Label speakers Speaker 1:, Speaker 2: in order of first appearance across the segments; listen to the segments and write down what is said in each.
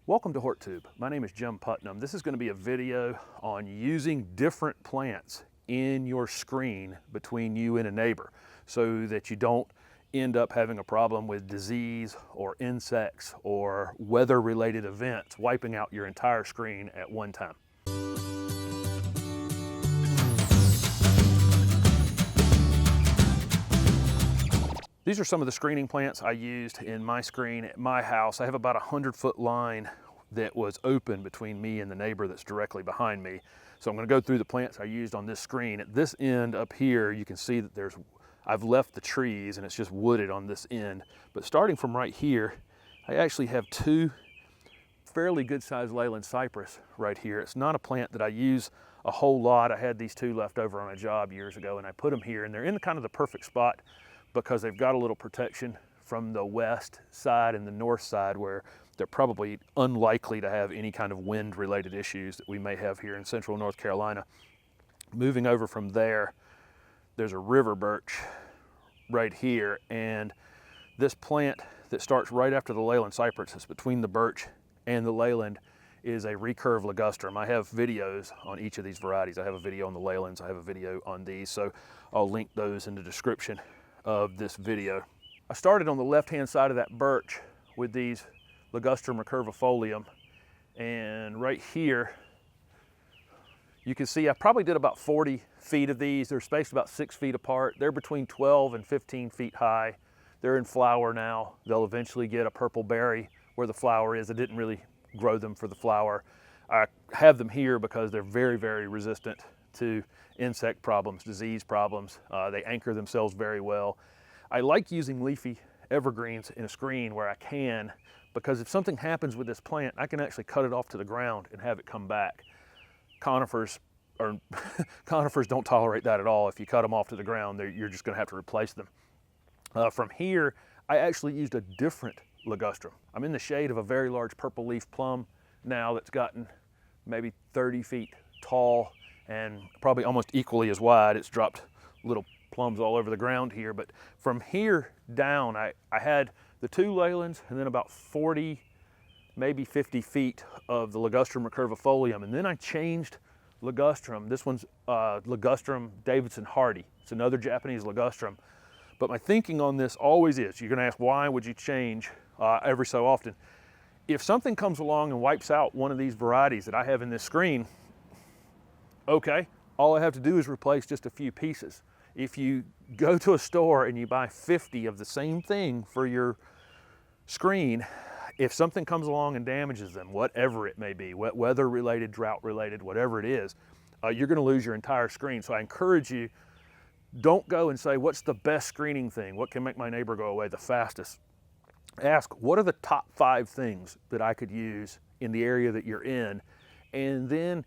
Speaker 1: Welcome to HortTube. My name is Jim Putnam. This is going to be a video on using different plants in your screen between you and a neighbor so that you don't end up having a problem with disease or insects or weather-related events wiping out your entire screen at one time. These are some of the screening plants I used in my screen at my house. I have about a 100-foot line that was open between me and the neighbor that's directly behind me. So I'm going to go through the plants I used on this screen. At this end up here, you can see that I've left the trees and it's just wooded on this end. But starting from right here, I actually have two fairly good-sized Leyland Cypress right here. It's not a plant that I use a whole lot. I had these two left over on a job years ago and I put them here, and they're in kind of the perfect spot because they've got a little protection from the west side and the north side, where they're probably unlikely to have any kind of wind-related issues that we may have here in central North Carolina. Moving over from there, there's a river birch right here, and this plant that starts right after the Leyland Cypress, it's between the birch and the Leyland, is a recurve ligustrum. I have videos on each of these varieties. I have a video on the Leylands, I have a video on these, so I'll link those in the description of this video. I started on the left-hand side of that birch with these Ligustrum Recurvifolium, and right here you can see I probably did about 40 feet of these. They're spaced about 6 feet apart. They're between 12 and 15 feet high. They're in flower now. They'll eventually get a purple berry where the flower is. I didn't really grow them for the flower. I have them here because they're very, very resistant to insect problems, disease problems. They anchor themselves very well. I like using leafy evergreens in a screen where I can, because if something happens with this plant, I can actually cut it off to the ground and have it come back. Conifers don't tolerate that at all. If you cut them off to the ground, you're just going to have to replace them. From here, I actually used a different ligustrum. I'm in the shade of a very large purple leaf plum now that's gotten maybe 30 feet tall and probably almost equally as wide. It's dropped little plums all over the ground here, but from here down, I had the two Leylands and then about 40, maybe 50 feet of the Ligustrum Recurvifolium, and then I changed ligustrum. This one's Ligustrum Davidson Hardy. It's another Japanese ligustrum, but my thinking on this always is, you're gonna ask why would you change every so often. If something comes along and wipes out one of these varieties that I have in this screen, okay, all I have to do is replace just a few pieces. If you go to a store and you buy 50 of the same thing for your screen, if something comes along and damages them, whatever it may be, weather-related, drought-related, whatever it is, you're gonna lose your entire screen. So I encourage you, don't go and say, what's the best screening thing? What can make my neighbor go away the fastest? Ask, what are the top 5 things that I could use in the area that you're in? And then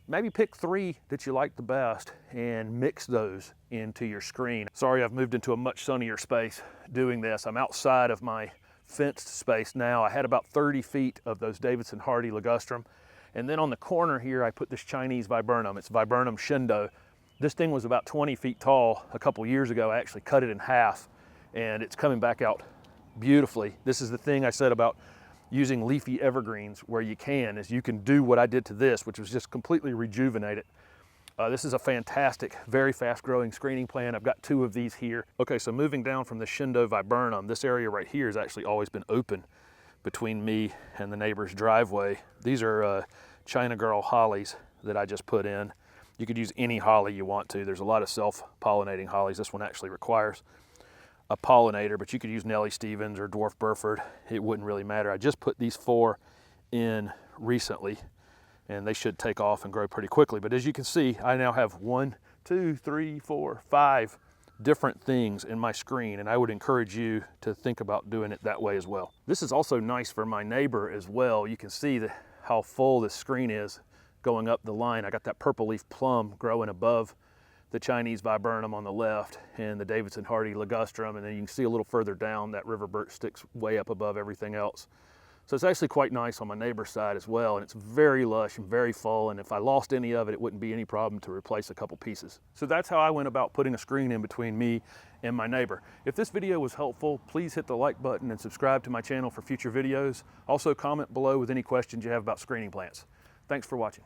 Speaker 1: maybe pick 3 that you like the best and mix those into your screen. Sorry, I've moved into a much sunnier space doing this. I'm outside of my fenced space now. I had about 30 feet of those Davidson Hardy ligustrum. And then on the corner here, I put this Chinese Viburnum. It's Viburnum Chindo. This thing was about 20 feet tall a couple years ago. I actually cut it in half and it's coming back out beautifully. This is the thing I said about using leafy evergreens where you can, is you can do what I did to this, which was just completely rejuvenate it. This is a fantastic, very fast growing screening plant. I've got 2 of these here. Okay, so moving down from the Chindo Viburnum, this area right here has actually always been open between me and the neighbor's driveway. These are China Girl hollies that I just put in. You could use any holly you want to. There's a lot of self-pollinating hollies. This one actually requires a pollinator, but you could use Nellie Stevens or Dwarf Burford. It wouldn't really matter. I just put these 4 in recently and they should take off and grow pretty quickly. But as you can see, I now have 1, 2, 3, 4, 5 different things in my screen, and I would encourage you to think about doing it that way as well. This is also nice for my neighbor as well. You can see how full this screen is going up the line. I got that purple leaf plum growing above the Chinese Viburnum on the left and the Davidson Hardy ligustrum, and then you can see a little further down that river birch sticks way up above everything else. So it's actually quite nice on my neighbor's side as well, and it's very lush and very full, and if I lost any of it, it wouldn't be any problem to replace a couple pieces. So that's how I went about putting a screen in between me and my neighbor. If this video was helpful, please hit the like button and subscribe to my channel for future videos. Also comment below with any questions you have about screening plants. Thanks for watching.